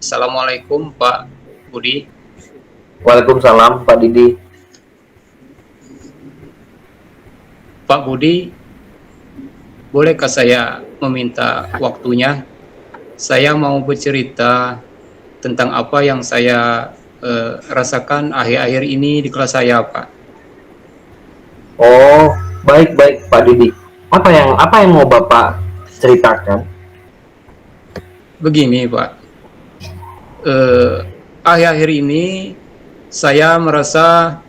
Assalamualaikum Pak Budi. Waalaikumsalam Pak Didi. Pak Budi, bolehkah saya meminta waktunya? Saya mau bercerita tentang apa yang saya rasakan akhir-akhir ini di kelas saya, Pak. Oh, baik-baik Pak Didi. Apa yang mau Bapak ceritakan? Begini, Pak. Eh, Akhir-akhir ini saya merasa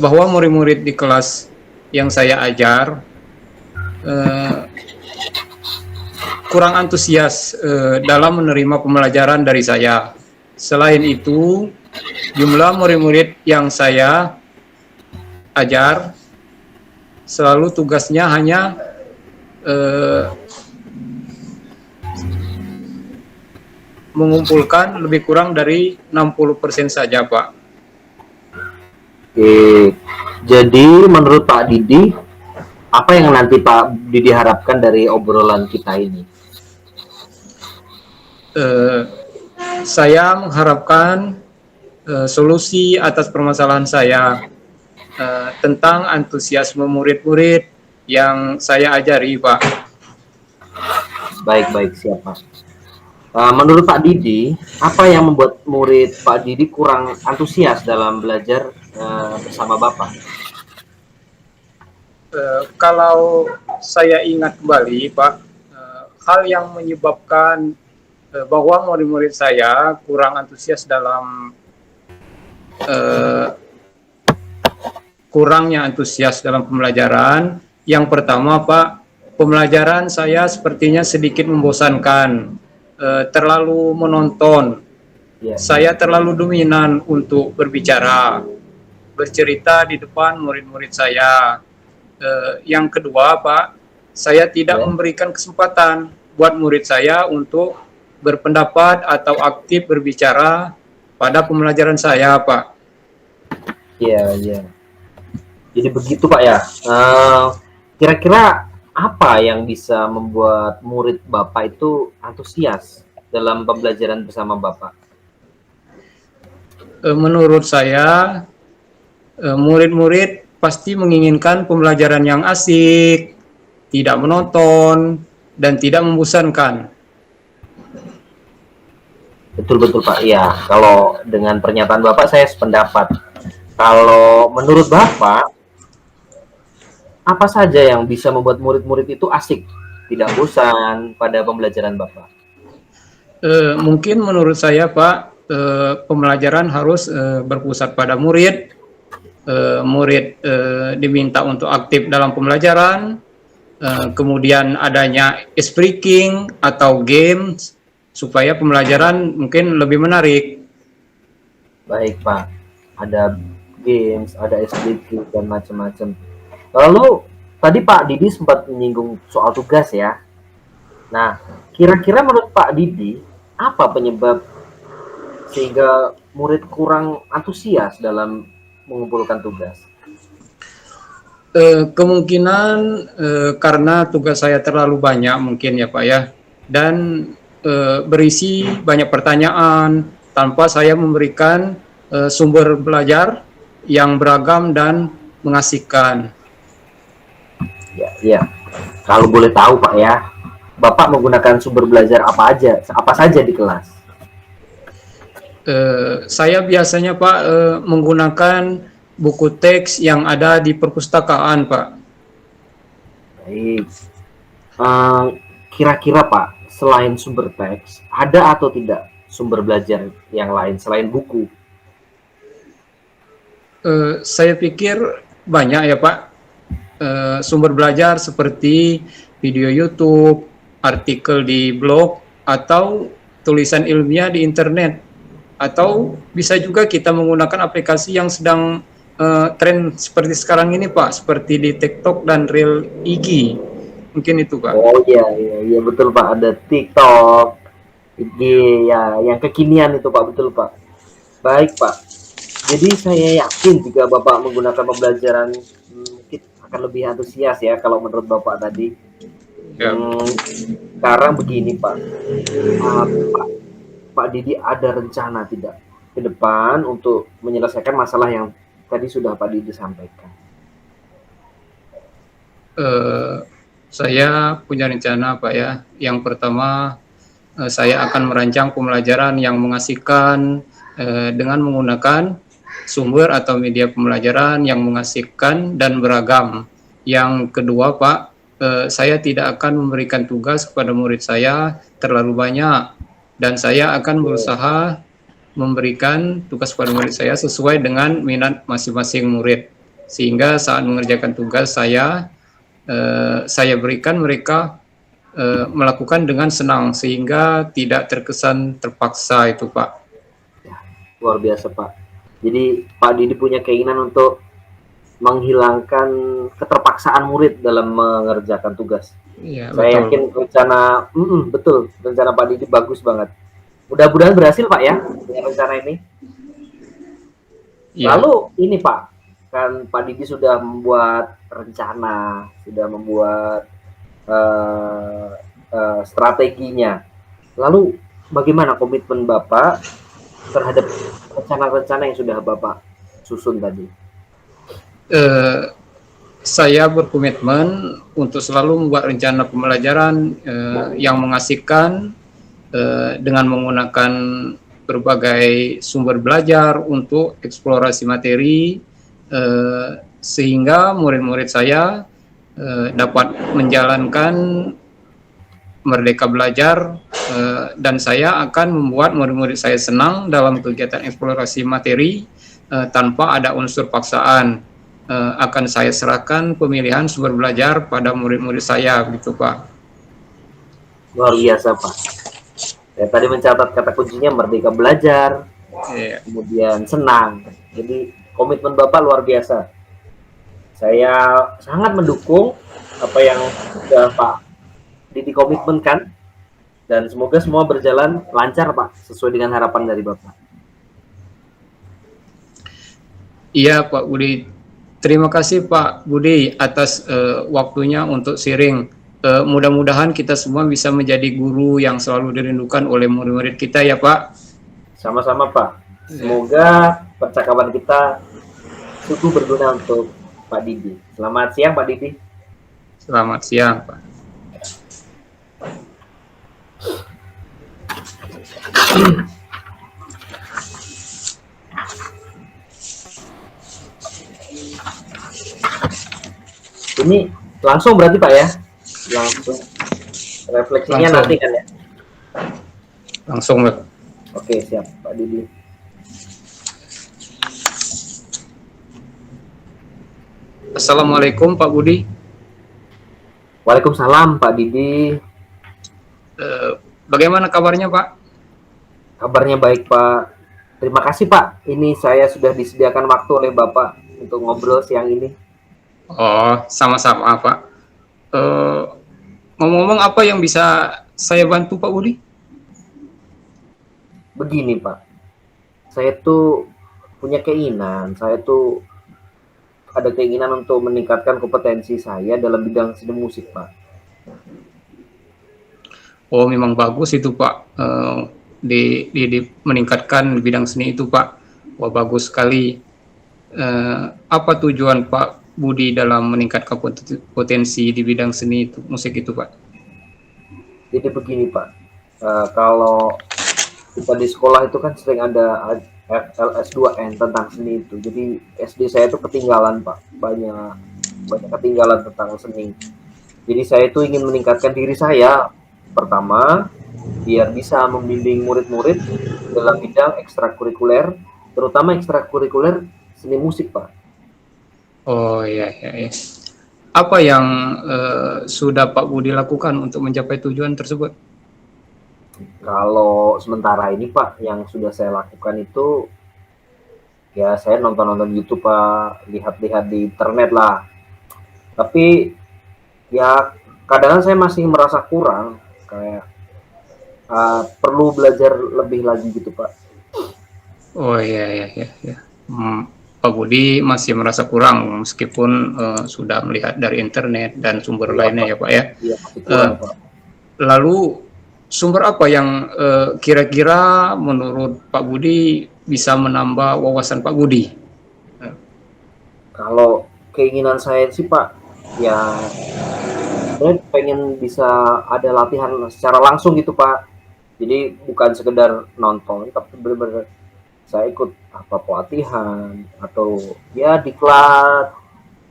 bahwa murid-murid di kelas yang saya ajar eh, kurang antusias dalam menerima pembelajaran dari saya. Selain itu, jumlah murid-murid yang saya ajar selalu tugasnya hanya mengumpulkan lebih kurang dari 60% saja, Pak. Oke. Jadi menurut Pak Didi, apa yang nanti Pak Didi harapkan dari obrolan kita ini? Eh, saya mengharapkan solusi atas permasalahan saya tentang antusiasme murid-murid yang saya ajari, Pak. Baik-baik siapa? Menurut Pak Didi, apa yang membuat murid Pak Didi kurang antusias dalam belajar bersama Bapak? Kalau saya ingat kembali, Pak, hal yang menyebabkan bahwa murid-murid saya kurang antusias dalam kurangnya antusias dalam pembelajaran. Yang pertama, Pak, pembelajaran saya sepertinya sedikit membosankan, terlalu menonton. Ya, Saya terlalu dominan untuk berbicara, bercerita di depan murid-murid saya. Yang kedua, Pak, saya tidak ya, memberikan kesempatan buat murid saya untuk berpendapat atau aktif berbicara pada pembelajaran saya, Pak. ya, ya. Jadi begitu Pak ya. Kira-kira apa yang bisa membuat murid Bapak itu antusias dalam pembelajaran bersama Bapak? Menurut saya, murid-murid pasti menginginkan pembelajaran yang asik, tidak menonton, dan tidak membosankan. Betul-betul Pak. Iya, kalau dengan pernyataan Bapak saya sependapat. Kalau menurut Bapak, apa saja yang bisa membuat murid-murid itu asik, tidak bosan pada pembelajaran Bapak? Mungkin menurut saya, Pak, pembelajaran harus berpusat pada murid. Murid diminta untuk aktif dalam pembelajaran, kemudian adanya speaking atau games supaya pembelajaran mungkin lebih menarik. Baik Pak, ada games, ada SDQ dan macam-macam. Lalu tadi Pak Didi sempat menyinggung soal tugas ya. Nah, kira-kira menurut Pak Didi, apa penyebab sehingga murid kurang antusias dalam mengumpulkan tugas? Kemungkinan karena tugas saya terlalu banyak mungkin ya Pak ya, dan berisi banyak pertanyaan tanpa saya memberikan sumber belajar yang beragam dan mengasihkan. Ya, ya. Kalau boleh tahu Pak ya, Bapak menggunakan sumber belajar apa saja di kelas? Saya biasanya Pak menggunakan buku teks yang ada di perpustakaan, Pak. Baik. Eh, Kira-kira Pak, selain sumber teks, ada atau tidak sumber belajar yang lain selain buku? Saya pikir banyak ya Pak sumber belajar seperti video YouTube, artikel di blog, atau tulisan ilmiah di internet. Atau bisa juga kita menggunakan aplikasi yang sedang tren seperti sekarang ini Pak, seperti di TikTok dan Reel IG. Mungkin itu Pak. Oh iya, iya, iya betul Pak. Ada TikTok, IG ya, yang kekinian itu Pak, betul Pak. Baik Pak. Jadi saya yakin jika Bapak menggunakan pembelajaran mungkin akan lebih antusias ya kalau menurut Bapak tadi. Ya. Sekarang begini Pak. Pak, Pak Didi ada rencana tidak ke depan untuk menyelesaikan masalah yang tadi sudah Pak Didi sampaikan? Saya punya rencana Pak ya. Yang pertama, saya akan merancang pembelajaran yang mengasihkan dengan menggunakan sumber atau media pembelajaran yang mengasihkan dan beragam. Yang kedua Pak, saya tidak akan memberikan tugas kepada murid saya terlalu banyak, dan saya akan berusaha memberikan tugas kepada murid saya sesuai dengan minat masing-masing murid, sehingga saat mengerjakan tugas saya berikan mereka melakukan dengan senang sehingga tidak terkesan terpaksa itu Pak. Ya, luar biasa Pak. Jadi Pak Didi punya keinginan untuk menghilangkan keterpaksaan murid dalam mengerjakan tugas. Ya, Saya betul. yakin betul rencana Pak Didi bagus banget. Mudah-mudahan berhasil Pak ya dengan rencana ini. Ya. Lalu ini Pak, kan Pak Didi sudah membuat rencana, sudah membuat strateginya. Lalu bagaimana komitmen Bapak terhadap rencana-rencana yang sudah Bapak susun tadi? Saya berkomitmen untuk selalu membuat rencana pembelajaran yang mengasihkan dengan menggunakan berbagai sumber belajar untuk eksplorasi materi, sehingga murid-murid saya dapat menjalankan merdeka belajar, dan saya akan membuat murid-murid saya senang dalam kegiatan eksplorasi materi tanpa ada unsur paksaan. Akan saya serahkan pemilihan sumber belajar pada murid-murid saya, gitu Pak. Luar biasa Pak. Saya tadi mencatat kata kuncinya merdeka belajar, kemudian senang. Jadi komitmen Bapak luar biasa. Saya sangat mendukung apa yang sudah Pak Didi komitmenkan, dan semoga semua berjalan lancar Pak, sesuai dengan harapan dari Bapak. Iya Pak Budi, terima kasih Pak Budi atas waktunya untuk sharing. Mudah-mudahan kita semua bisa menjadi guru yang selalu dirindukan oleh murid-murid kita ya Pak. Sama-sama Pak. Semoga percakapan kita sungguh berguna untuk Pak Didi. Selamat siang Pak Didi. Selamat siang Pak. Ini langsung berarti Pak ya? Langsung. Refleksinya langsung. Nanti kan ya? Langsung Pak. Oke, siap Pak Didi. Assalamualaikum Pak Budi. Waalaikumsalam Pak Didi. Bagaimana kabarnya Pak? Kabarnya baik Pak. Terima kasih Pak. Ini saya sudah disediakan waktu oleh Bapak untuk ngobrol siang ini. Oh, sama-sama Pak. Ngomong-ngomong, apa yang bisa saya bantu Pak Budi? Begini Pak, saya tuh punya keinginan, saya tuh ada keinginan untuk meningkatkan kompetensi saya dalam bidang seni musik Pak. Oh, memang bagus itu Pak, di meningkatkan bidang seni itu Pak. Wah, bagus sekali. Apa tujuan Pak Budi dalam meningkatkan potensi di bidang seni itu, musik itu Pak? Jadi begini Pak, kalau kita di sekolah itu kan sering ada LS2N tentang seni itu. Jadi SD saya itu ketinggalan Pak, banyak ketinggalan tentang seni. Jadi saya itu ingin meningkatkan diri saya. Pertama, biar bisa membimbing murid-murid dalam bidang ekstrakurikuler, terutama ekstrakurikuler seni musik Pak. Oh iya. Apa yang sudah Pak Budi lakukan untuk mencapai tujuan tersebut? Kalau sementara ini Pak, yang sudah saya lakukan itu ya saya nonton YouTube Pak, lihat-lihat di internet lah. Tapi ya kadang saya masih merasa kurang, kayak perlu belajar lebih lagi gitu Pak. Oh iya. Pak Budi masih merasa kurang meskipun sudah melihat dari internet dan sumber lainnya Pak. Ya Pak ya. Iya, masih kurang Pak. Lalu sumber apa yang kira-kira menurut Pak Budi bisa menambah wawasan Pak Budi? Kalau keinginan saya sih Pak, ya sebenarnya pengen bisa ada latihan secara langsung gitu Pak. Jadi bukan sekedar nonton, tapi benar-benar saya ikut apa pelatihan atau ya diklat,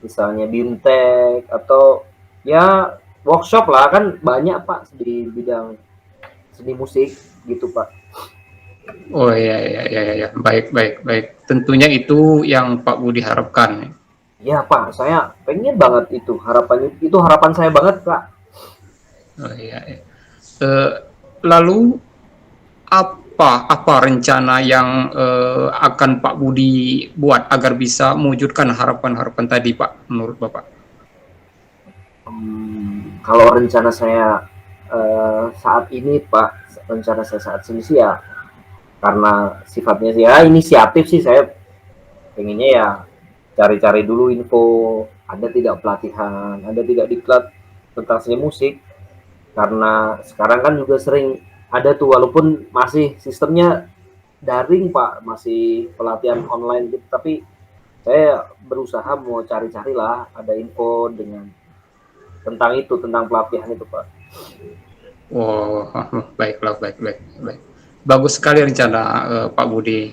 misalnya BIMTEK atau ya workshop lah, kan banyak Pak di bidang seni musik gitu Pak. Oh ya, ya, ya, ya, ya. Baik, baik, baik. Tentunya itu yang Pak Budi harapkan. Ya Pak, saya pengen banget itu, itu harapan saya banget Pak. Oh ya, ya. Lalu apa rencana yang akan Pak Budi buat agar bisa mewujudkan harapan-harapan tadi, Pak, menurut Bapak? Kalau rencana saya saat ini Pak, rencana saya saat ini sih ya karena sifatnya sih ya inisiatif sih, saya pengennya ya cari-cari dulu info, ada tidak pelatihan, ada tidak diklat tentang seni musik, karena sekarang kan juga sering ada tuh walaupun masih sistemnya daring Pak, masih pelatihan online gitu, tapi saya berusaha mau cari-cari lah ada info dengan tentang itu, tentang pelatihan itu Pak. Oh, baiklah, baik, baik, baik. Bagus sekali rencana Pak Budi.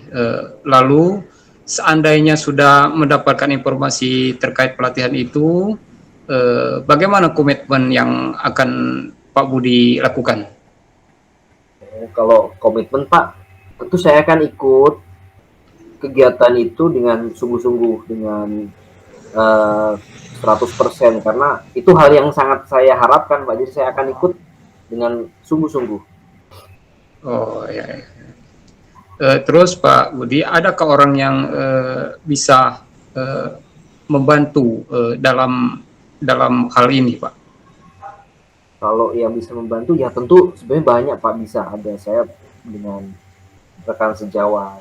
Lalu, seandainya sudah mendapatkan informasi terkait pelatihan itu, bagaimana komitmen yang akan Pak Budi lakukan? Kalau komitmen Pak, tentu saya akan ikut kegiatan itu dengan sungguh-sungguh, dengan 100%, karena itu hal yang sangat saya harapkan Pak, jadi saya akan ikut dengan sungguh-sungguh. Oh ya, ya. Terus Pak Budi, adakah orang yang bisa membantu dalam hal ini, Pak? Kalau yang bisa membantu ya tentu sebenarnya banyak Pak, bisa ada saya dengan rekan sejawat.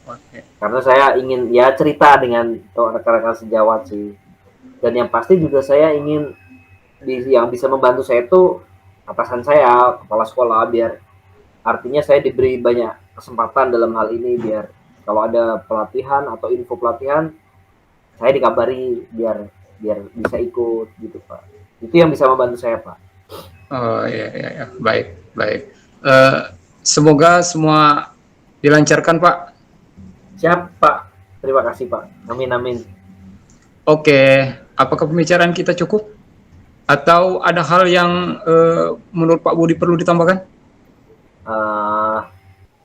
Oke. Karena saya ingin ya cerita dengan rekan-rekan sejawat sih. Dan yang pasti juga saya ingin yang bisa membantu saya itu atasan saya, kepala sekolah, biar artinya saya diberi banyak kesempatan dalam hal ini, biar kalau ada pelatihan atau info pelatihan saya dikabari biar biar bisa ikut gitu Pak. Itu yang bisa membantu saya Pak. Oh ya, ya, ya. Baik, baik. Semoga semua dilancarkan, Pak. Siap Pak. Terima kasih Pak. Amin amin. Oke, apakah pembicaraan kita cukup? Atau ada hal yang menurut Pak Budi perlu ditambahkan?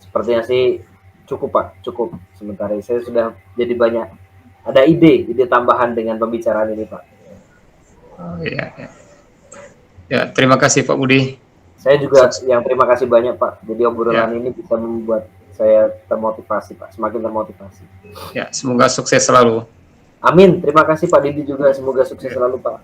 Sepertinya sih cukup Pak, cukup. Sementara saya sudah jadi banyak ada ide tambahan dengan pembicaraan ini Pak. Oh ya, ya. Ya, terima kasih Pak Budi. Saya juga yang terima kasih banyak Pak. Jadi obrolan ini bisa membuat saya termotivasi Pak, semakin termotivasi. Ya, semoga sukses selalu. Amin. Terima kasih Pak Didi juga, semoga sukses selalu Pak.